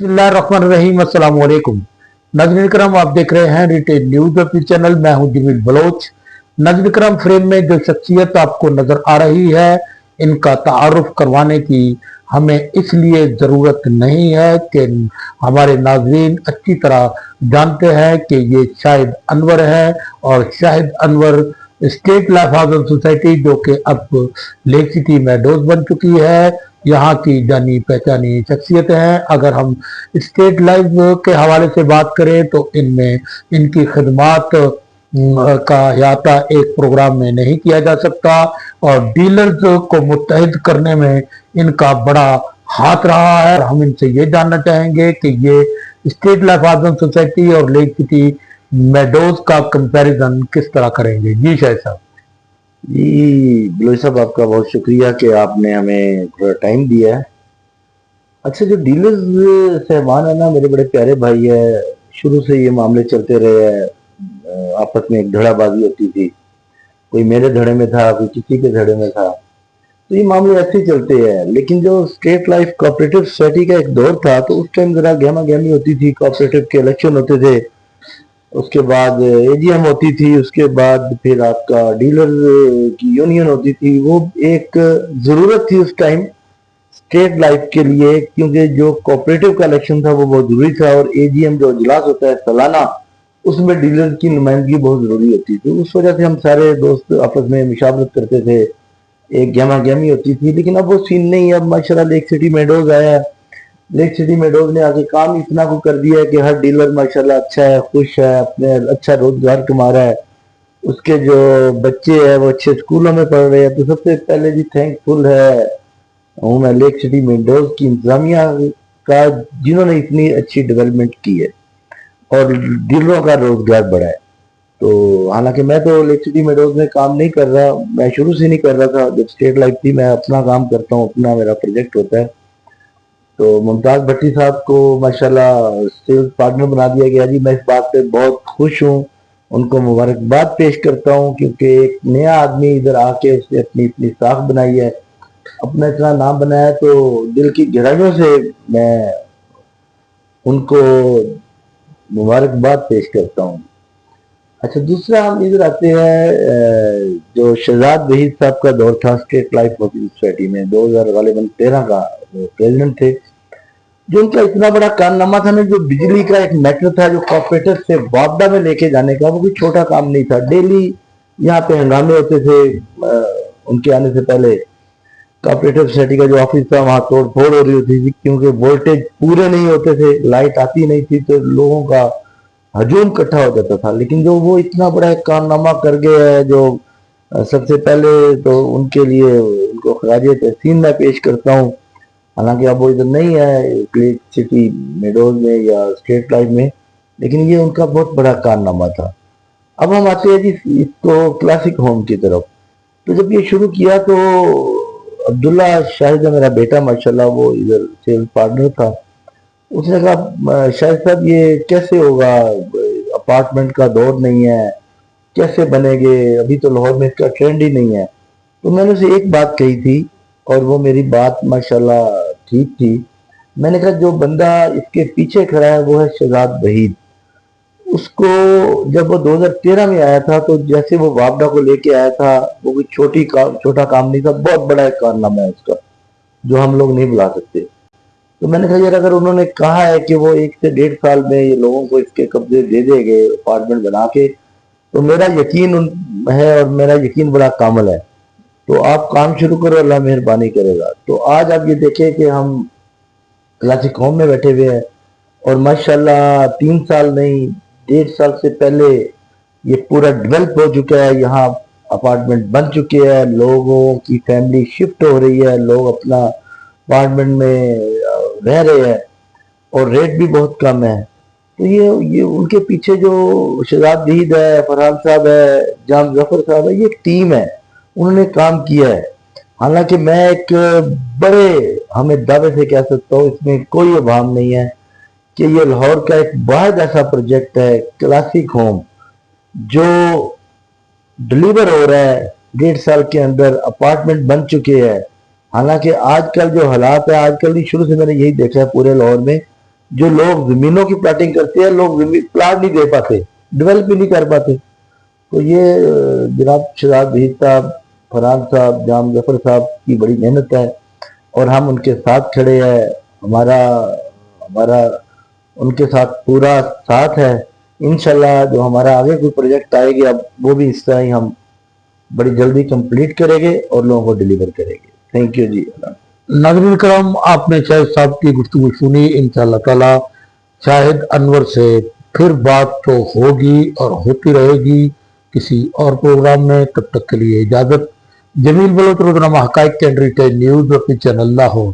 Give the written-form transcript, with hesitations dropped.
बिस्मिल्लाहिर्रहमानिर्रहीम, अस्सलाम वालेकुम। नाज़रीन करम, आप देख रहे हैं रिटेल न्यूज़ अपनी चैनल। मैं हूं जमील बलोच। नाज़रीन करम, फ्रेम में जो शख्सियत आपको नजर आ रही है, इनका तारुफ करवाने की हमें इसलिए ज़रूरत नहीं है कि हमारे नाज़रीन अच्छी तरह जानते हैं कि ये शाहिद अनवर है। और Shahid Anwar state life housing society, जो कि अब लेक सिटी मेडोज बन चुकी है, यहाँ की जानी पहचानी शख्सियत हैं। अगर हम स्टेट लाइफ के हवाले से बात करें तो इनमें इनकी खिदमात का अहाता एक प्रोग्राम में नहीं किया जा सकता, और डीलर्स को मुत्तहिद करने में इनका बड़ा हाथ रहा है। हम इनसे ये जानना चाहेंगे कि ये स्टेट लाइफ हाउसिंग सोसाइटी और लेक सिटी मेडोज का कंपैरिजन किस तरह करेंगे। जी शायद साहब। जी बलोच साहब, आपका बहुत शुक्रिया कि आपने हमें थोड़ा टाइम दिया है। अच्छा, जो डीलर्स साहबान है ना, मेरे बड़े प्यारे भाई है। शुरू से ये मामले चलते रहे हैं। आपस में एक धड़ाबाजी होती थी, कोई मेरे धड़े में था, कोई किसी के धड़े में था, तो ये मामले ऐसे ही चलते हैं। लेकिन जो स्टेट लाइफ कोऑपरेटिव सोसाइटी का एक दौर था, तो उस टाइम जरा गहमा गहमी होती थी। कोऑपरेटिव के इलेक्शन होते थे, उसके बाद एजीएम होती थी, उसके बाद फिर आपका डीलर की यूनियन होती थी। वो एक जरूरत थी उस टाइम स्टेट लाइफ के लिए, क्योंकि जो कोऑपरेटिव का इलेक्शन था वो बहुत जरूरी था, और एजीएम जो इजलास होता है सालाना, उसमें डीलर की नुमाइंदगी बहुत जरूरी होती थी। उस वजह से हम सारे दोस्त आपस में मुशावरत करते थे, एक गहमा गहमी होती थी। लेकिन अब वो सीन नहीं है। अब माशाल्लाह लेक सिटी मेडोज आया है। लेक सिटी मेडोज ने आके काम इतना को कर दिया है कि हर डीलर माशाल्लाह अच्छा है, खुश है, अपने अच्छा रोजगार कमा रहा है। उसके जो बच्चे हैं वो अच्छे स्कूलों में पढ़ रहे हैं। तो सबसे पहले जी थैंकफुल है हूँ मैं लेक सिटी मेडोज की इंतजामिया का, जिन्होंने इतनी अच्छी डेवलपमेंट की है और डीलरों का रोजगार बढ़ा है। तो हालांकि मैं तो लेक सिटी मेडोज में काम नहीं कर रहा, मैं शुरू से नहीं कर रहा था। जब स्टेट लाइफ थी, मैं अपना काम करता हूँ, अपना मेरा प्रोजेक्ट होता है। तो मुमताज भट्टी साहब को माशाल्लाह सेल्स पार्टनर बना दिया गया जी। मैं इस बात पे बहुत खुश हूँ, उनको मुबारकबाद पेश करता हूँ, क्योंकि एक नया आदमी इधर आके उसने अपनी इतनी साख बनाई है, अपना इतना नाम बनाया। तो दिल की गहराइयों से मैं उनको मुबारकबाद पेश करता हूँ। अच्छा, दूसरा हम इधर आते हैं, जो शहजाद वहीद साहब का दौर था स्टेट लाइफ सोसाइटी में, 2013 का वो प्रेसिडेंट थे। जो उनका इतना बड़ा कारनामा था ना, जो बिजली का एक मैटर था, जो कॉर्पोरेटर से वापडा में लेके जाने का, वो कोई छोटा काम नहीं था। डेली यहाँ पे हंगामे होते थे। उनके आने से पहले कॉर्पोरेटिव सोसाइटी का जो ऑफिस था, वहां तोड़ फोड़ हो रही होती थी, क्योंकि वोल्टेज पूरे नहीं होते थे, लाइट आती नहीं थी, तो लोगों का हजूम इकट्ठा हो जाता था। लेकिन जो वो इतना बड़ा एक कारनामा कर गया है, जो सबसे पहले तो उनके लिए उनको खराज तहसीन मैं पेश करता हूँ। हालांकि अब वो इधर नहीं है लेक सिटी मेडोज में या स्टेट लाइफ में, लेकिन ये उनका बहुत बड़ा कारनामा था। अब हम आते हैं जी इसको क्लासिक होम की तरफ। तो जब ये शुरू किया, तो अब्दुल्ला शाहिद मेरा बेटा माशाल्लाह, वो इधर सेल्स पार्टनर था। उसने कहा शाहिद साहब ये कैसे होगा, अपार्टमेंट का दौर नहीं है, कैसे बनेंगे, अभी तो लाहौर में इसका ट्रेंड ही नहीं है। तो मैंने उसे एक बात कही थी, और वो मेरी बात माशाल्लाह ठीक थी। मैंने कहा जो बंदा इसके पीछे खड़ा है वो है शहजाद वहीद। उसको जब वो 2013 में आया था, तो जैसे वो वापडा को लेके आया था, वो कोई छोटा काम नहीं था, बहुत बड़ा एक कारनामा है उसका, जो हम लोग नहीं बुला सकते। तो मैंने कहा यार, अगर उन्होंने कहा है कि वो 1 से 1.5 साल में ये लोगों को इसके कब्जे दे देंगे अपार्टमेंट बना के, तो मेरा यकीन है, और मेरा यकीन बड़ा कामल है। तो आप काम शुरू करो, अल्लाह मेहरबानी करेगा। तो आज आप ये देखें कि हम क्लासिक होम में बैठे हुए हैं, और माशाल्लाह 3 साल नहीं, 1.5 साल से पहले ये पूरा डेवलप हो चुका है। यहाँ अपार्टमेंट बन चुके हैं, लोगों की फैमिली शिफ्ट हो रही है, लोग अपना अपार्टमेंट में रह रहे हैं, और रेट भी बहुत कम है। तो ये उनके पीछे जो शहजाद वहीद है, फरहान साहब है, जाम जफर साहब है, ये एक टीम है, उन्होंने काम किया है। हालांकि मैं एक बड़े हमें दावे से कह सकता हूँ, इसमें कोई अभाव नहीं है, कि ये लाहौर का एक वाहिद ऐसा प्रोजेक्ट है क्लासिक होम, जो डिलीवर हो रहा है। 1.5 साल के अंदर अपार्टमेंट बन चुके हैं। हालांकि आजकल जो हालात है, आजकल ही शुरू से मैंने यही देखा है पूरे लाहौर में, جو لوگ زمینوں کی پلاٹنگ کرتے ہیں، لوگ پلاٹ نہیں دے پاتے، ڈیولپ بھی نہیں کر پاتے. تو یہ جناب شہزاد وحید صاحب، فرحان صاحب، جام ظفر صاحب کی بڑی محنت ہے اور ہم ان کے ساتھ کھڑے ہیں. ہمارا ان کے ساتھ پورا ساتھ ہے. انشاءاللہ جو ہمارا آگے کوئی پروجیکٹ آئے گا وہ بھی اس طرح ہی ہم بڑی جلدی کمپلیٹ کریں گے اور لوگوں کو ڈیلیور کریں گے. تھینک یو جی. ناظرین کرام، آپ نے شاہد صاحب کی گفتگو سنی. انشاءاللہ تعالی شاہد انور سے پھر بات تو ہوگی اور ہوتی رہے گی کسی اور پروگرام میں. تب تک کے لیے اجازت. جمیل بلوچ، روزنامہ حقائق کے ریٹیل نیوز اور چینل لاہور.